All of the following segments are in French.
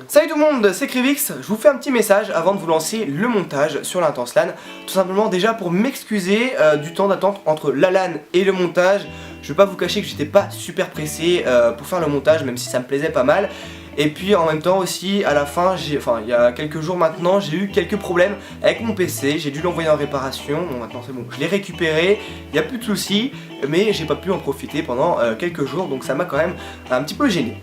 Salut tout le monde, c'est Krivix, je vous fais un petit message avant de vous lancer le montage sur l'Intense LAN. Tout simplement déjà pour m'excuser du temps d'attente entre la LAN et le montage. Je vais pas vous cacher que j'étais pas super pressé pour faire le montage, même si ça me plaisait pas mal. Et puis en même temps aussi à la fin, il y a quelques jours maintenant, j'ai eu quelques problèmes avec mon PC, j'ai dû l'envoyer en réparation. Bon maintenant c'est bon, je l'ai récupéré, il n'y a plus de soucis, mais j'ai pas pu en profiter pendant quelques jours, donc ça m'a quand même un petit peu gêné.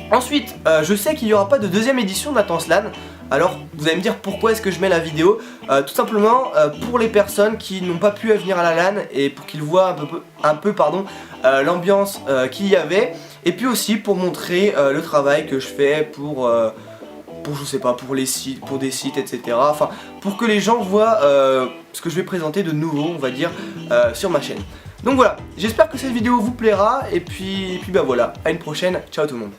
Ensuite, je sais qu'il n'y aura pas de deuxième édition de l'Intense LAN. Alors vous allez me dire pourquoi est-ce que je mets la vidéo. Tout simplement pour les personnes qui n'ont pas pu venir à la LAN et pour qu'ils voient un peu l'ambiance qu'il y avait. Et puis aussi pour montrer le travail que je fais pour je sais pas, pour les sites, pour des sites, etc. Enfin, pour que les gens voient ce que je vais présenter de nouveau, on va dire, sur ma chaîne. Donc voilà, j'espère que cette vidéo vous plaira et puis bah voilà, à une prochaine, ciao tout le monde.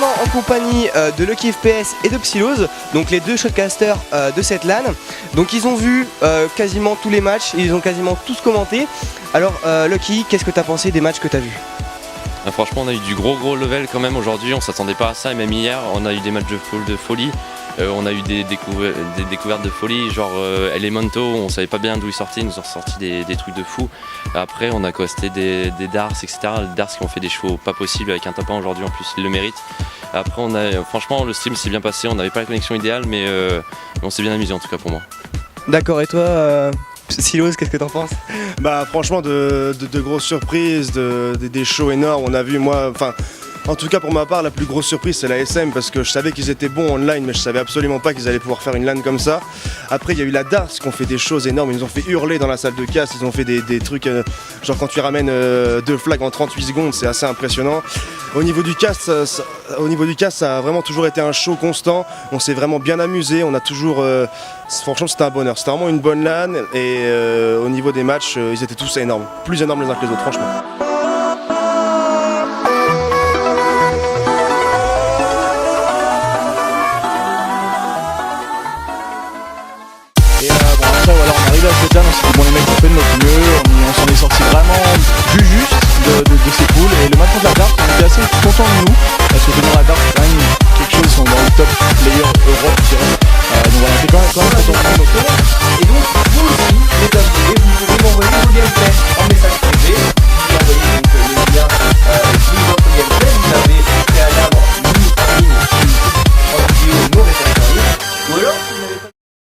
maintenant en compagnie de Lucky FPS et de Psylose, donc les deux shotcasters de cette LAN. Donc ils ont vu quasiment tous les matchs, ils ont quasiment tous commenté. Alors Lucky, qu'est-ce que tu as pensé des matchs que tu as vus? Franchement, on a eu du gros level quand même aujourd'hui, on s'attendait pas à ça, et même hier on a eu des matchs de folie. On a eu des découvertes de folie, genre Elemental, on savait pas bien d'où ils sortaient, ils nous ont sorti des trucs de fou. Après on a costé des Dars, etc. Les Dars qui ont fait des shows pas possibles avec un top 1 aujourd'hui, en plus ils le méritent. Après franchement le stream s'est bien passé, on n'avait pas la connexion idéale, mais on s'est bien amusé en tout cas pour moi. D'accord, et toi Silos, qu'est-ce que t'en penses? Bah franchement de grosses surprises, des shows énormes, on a vu en tout cas pour ma part la plus grosse surprise c'est la SM parce que je savais qu'ils étaient bons online mais je savais absolument pas qu'ils allaient pouvoir faire une LAN comme ça. Après il y a eu la Dars qui ont fait des choses énormes, ils nous ont fait hurler dans la salle de casse, ils ont fait des trucs genre quand tu ramènes 2 flags en 38 secondes, c'est assez impressionnant. Au niveau du cast, ça a vraiment toujours été un show constant, on s'est vraiment bien amusé, on a toujours franchement c'était un bonheur, c'était vraiment une bonne LAN et au niveau des matchs ils étaient tous énormes, plus énormes les uns que les autres franchement. Après voilà, on est arrivé à cette LAN, on s'est dit bon les mecs on fait de notre mieux, on s'en est sorti vraiment juste de ces poules et le match contre la Dart on était assez contents de nous parce que venir à la Dart c'est quand même quelque chose, ils sont dans le top player Europe je dirais.